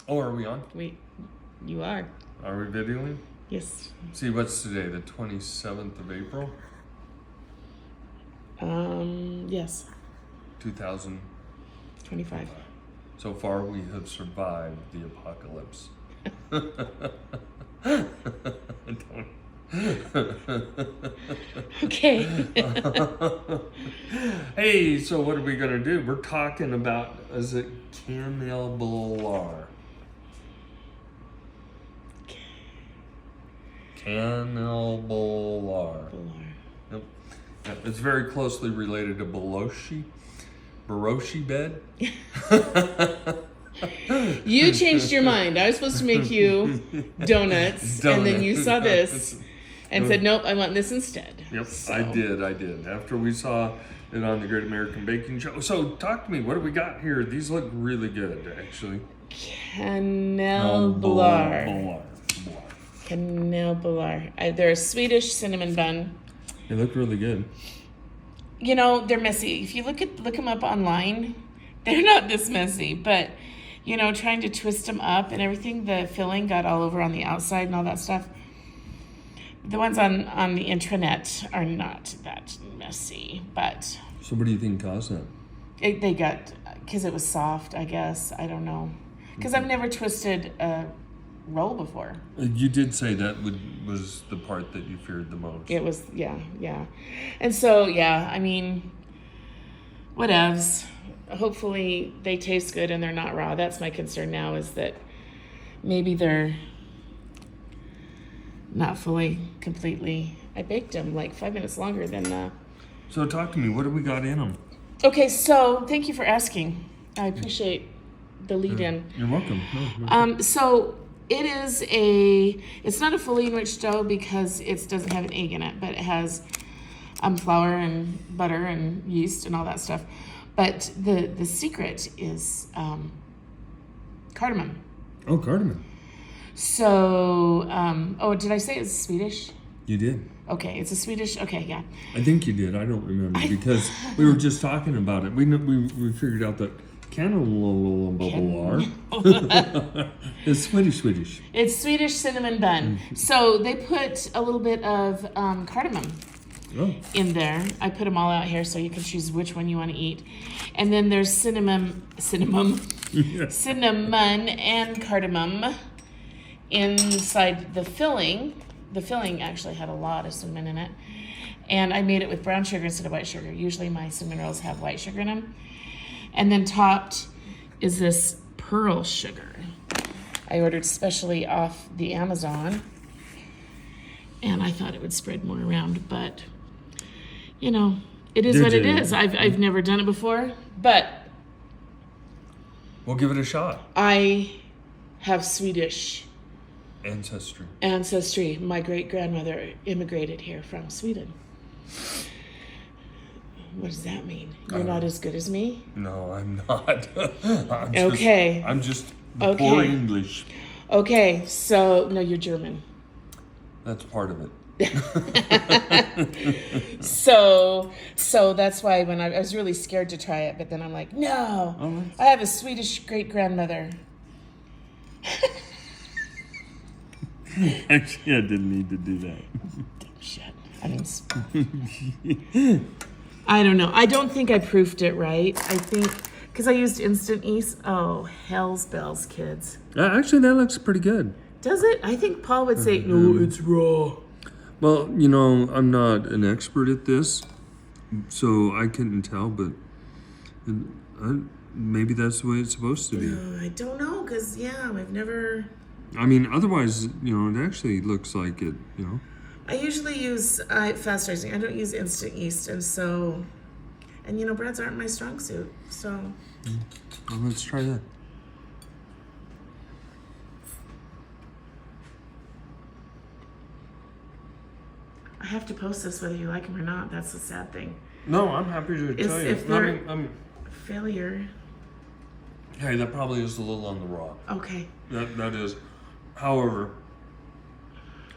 Oh, are we on? You are. Are we videoing? Yes. See, what's today? The 27th of April? Yes. 2025. 25. So far, we have survived the apocalypse. Okay. Hey, so what are we going to do? We're talking about, is it Kanelbullar? Kanelbullar. Yep. It's very closely related to Baroshi bed. You changed your mind. I was supposed to make you donuts, and then you saw this and said, nope, I want this instead. Yep, So. I did. After we saw it on the Great American Baking Show. So talk to me, what do we got here? These look really good, actually. Kanelbullar. Kanelbullar. They're a Swedish cinnamon bun. They look really good. You know, they're messy. If you look them up online, they're not this messy, but you know, trying to twist them up and everything, the filling got all over on the outside and all that stuff. The ones on the intranet are not that messy, but... So what do you think caused that? They got, because it was soft, I guess. I don't know. Because I've never twisted a roll before. You did say that was the part that you feared the most. It was, yeah. And so, yeah, I mean, whatevs. Hopefully they taste good and they're not raw. That's my concern now, is that maybe they're not fully, completely. I baked them like 5 minutes longer than... So talk to me. What do we got in them? Okay, so thank you for asking. I appreciate the lead in. You're welcome. So it is it's not a fully enriched dough because it doesn't have an egg in it, but it has flour and butter and yeast and all that stuff. But the secret is cardamom. Oh, cardamom. So, did I say it's Swedish? You did. Okay, it's a Swedish, okay, yeah. I think you did. I don't remember because we were just talking about it. We figured out that Kanelbullar is Swedish. It's Swedish cinnamon bun. So they put a little bit of cardamom in there. I put them all out here so you can choose which one you want to eat. And then there's cinnamon and cardamom inside the filling. The filling actually had a lot of cinnamon in it. And I made it with brown sugar instead of white sugar. Usually my cinnamon rolls have white sugar in them. And then topped is this pearl sugar. I ordered specially off the Amazon. And I thought it would spread more around, but you know, it is what it is. I've never done it before, but we'll give it a shot. I have Swedish ancestry. My great-grandmother immigrated here from Sweden. What does that mean? You're not as good as me? No, I'm not. I'm just poor English. Okay, so no, you're German. That's part of it. So that's why when I was really scared to try it, but then I'm like, no, I have a Swedish great-grandmother. Actually, I didn't need to do that. Shit. I mean, I don't know. I don't think I proofed it right. I think, because I used instant yeast. Oh, hell's bells, kids. Actually, that looks pretty good. Does it? I think Paul would say, no, it's raw. Well, you know, I'm not an expert at this, so I couldn't tell, but maybe that's the way it's supposed to be. I don't know, because, I've never... I mean, otherwise, you know, it actually looks like it, you know. I usually use fast rising. I don't use instant yeast, and you know, breads aren't my strong suit, so. Well, let's try that. I have to post this whether you like them or not. That's the sad thing. No, I'm happy to tell you. If they're failure. Hey, that probably is a little on the raw. Okay. That is. However,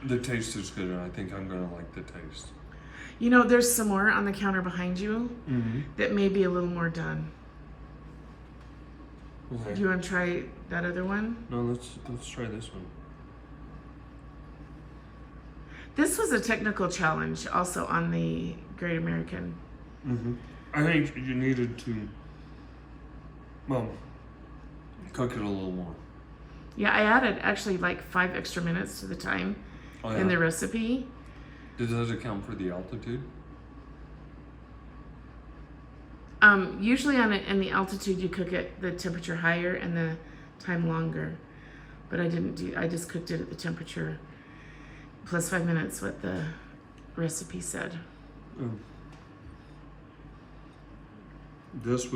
the taste is good, and I think I'm going to like the taste. You know, there's some more on the counter behind you that may be a little more done. Okay. Do you want to try that other one? No, let's try this one. This was a technical challenge also on the Great American. I think you needed to, well, cook it a little more. Yeah, I added actually like 5 extra minutes to the time in the recipe. Does it count for the altitude? Usually in the altitude you cook it the temperature higher and the time longer, but I just cooked it at the temperature plus 5 minutes what the recipe said. This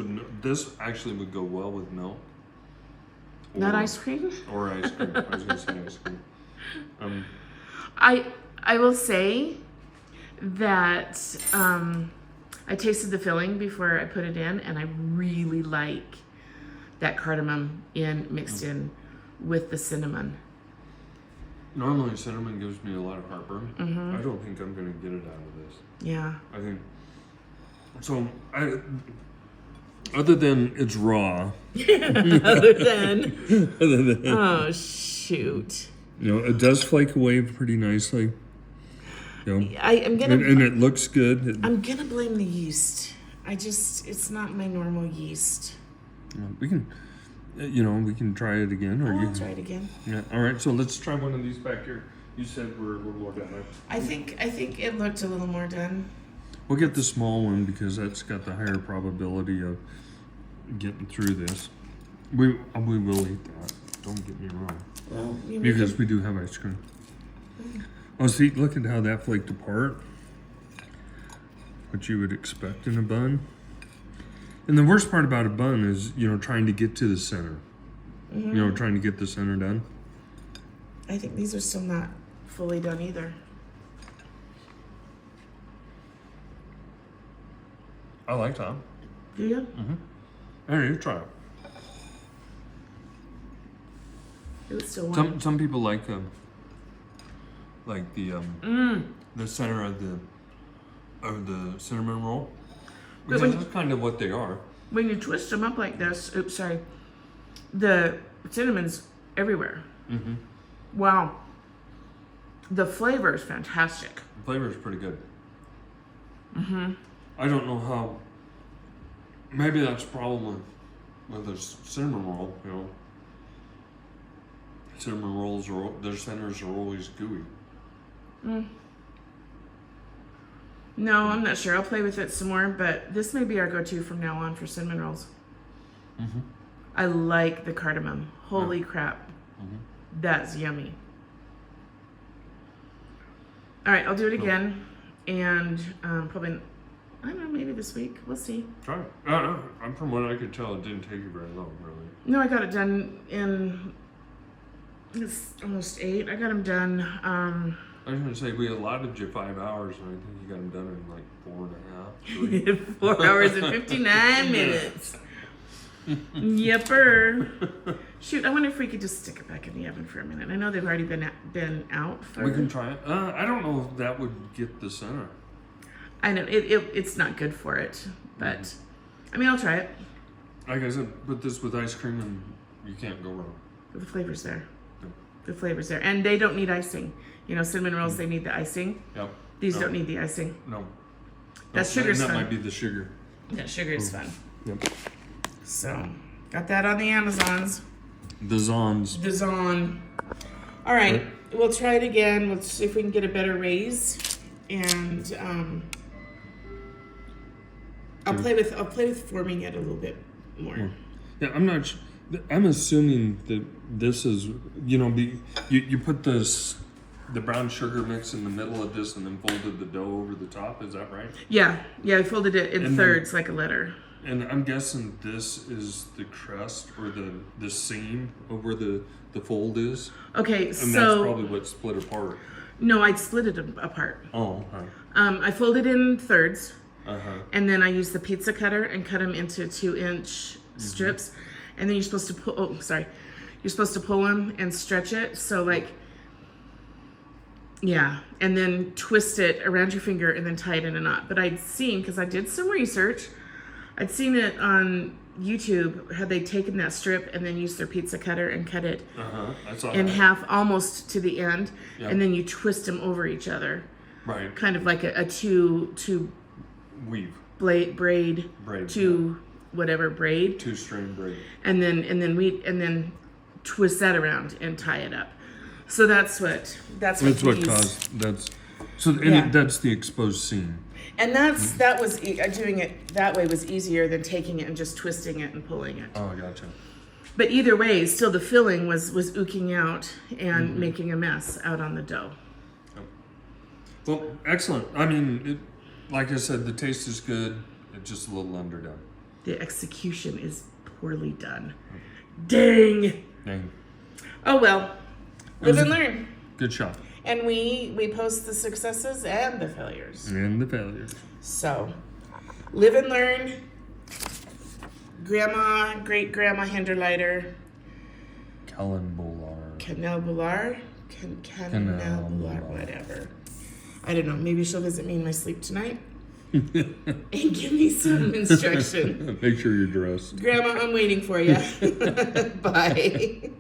actually would go well with milk. Not ice cream? Or ice cream. I was gonna say ice cream. I will say that I tasted the filling before I put it in, and I really like that cardamom mixed in with the cinnamon. Normally cinnamon gives me a lot of heartburn. I don't think I'm gonna get it out of this. Yeah. I think so. Other than it's raw. other than oh shoot. It does flake away pretty nicely. I'm gonna and it looks good. I'm gonna blame the yeast. It's not my normal yeast. We can, we can try it again, or I'll try it again. Yeah. All right. So let's try one of these back here. You said we're more done, right? I think it looked a little more done. We'll get the small one because that's got the higher probability of getting through this. We will eat that. Don't get me wrong. Well, Because we do have ice cream. Oh, see, look at how that flaked apart. What you would expect in a bun. And the worst part about a bun is, trying to get to the center. Trying to get the center done. I think these are still not fully done either. I like that. Do you? Here, you try it. It was still warm. Some people like the center of the cinnamon roll. Because that's kind of what they are. When you twist them up like this, the cinnamon's everywhere. Wow. The flavor is fantastic. The flavor is pretty good. I don't know how. Maybe that's a problem with the cinnamon roll. Cinnamon rolls their centers are always gooey. No, I'm not sure. I'll play with it some more, but this may be our go-to from now on for cinnamon rolls. I like the cardamom. Holy crap. That's yummy. All right, I'll do it again. And probably, I don't know, maybe this week. We'll see. Try it. I'm from what I could tell, it didn't take you very long, really. No, I got it done it's almost 8. I got them done. I was going to say, we allotted you 5 hours, and I think you got them done in like 4.5. 3. 4 hours and 59 minutes. Yepper. Shoot, I wonder if we could just stick it back in the oven for a minute. I know they've already been out for. We can try it. I don't know if that would get the center. I know it's not good for it, but I mean, I'll try it. Like I said, put this with ice cream, and you can't go wrong. The flavor's there. Yep. The flavor's there, and they don't need icing. Cinnamon rolls, they need the icing. Yep. These don't need the icing. No. That sugar's that fun. might be the sugar. That sugar is fun. Yep. So, got that on the Amazons. The Zons. The Zon. All right, we'll try it again. Let's see if we can get a better raise, and I'll play with forming it a little bit more. Yeah, I'm not. I'm assuming that this is, you put the brown sugar mix in the middle of this and then folded the dough over the top. Is that right? Yeah. I folded it in thirds like a letter. And I'm guessing this is the crust or the seam of where the fold is. Okay, and so that's probably what split apart. No, I split it apart. Oh. I folded in thirds. Uh-huh. And then I used the pizza cutter and cut them into 2-inch strips. And then you're supposed to pull. Oh, sorry. You're supposed to pull them and stretch it. So and then twist it around your finger and then tie it in a knot. But I'd seen, because I did some research, I'd seen it on YouTube, had they taken that strip and then used their pizza cutter and cut it I saw in that. half almost to the end, Yeah. and then you twist them over each other, Right. kind of like a two Weave. braid Braid. whatever braid, 2-string braid. and then twist that around and tie it up. So that's what That's what these- caused. That's so. And Yeah. that's the exposed seam. And that was doing it that way was easier than taking it and just twisting it and pulling it. Oh, gotcha. But either way, still the filling was ooking out and Mm-hmm. making a mess out on the dough. Well, excellent. I mean, like I said, the taste is good. It's just a little underdone. The execution is poorly done. Dang. Dang. Oh well. Live and learn. Good shot. And we post the successes and the failures. And the failures. So, live and learn. Grandma, great grandma Hinderleiter, Kanelbullar. Kanelbullar, Kanelbullar, whatever. I don't know. Maybe she'll visit me in my sleep tonight and give me some instruction. Make sure you're dressed. Grandma, I'm waiting for you. Bye.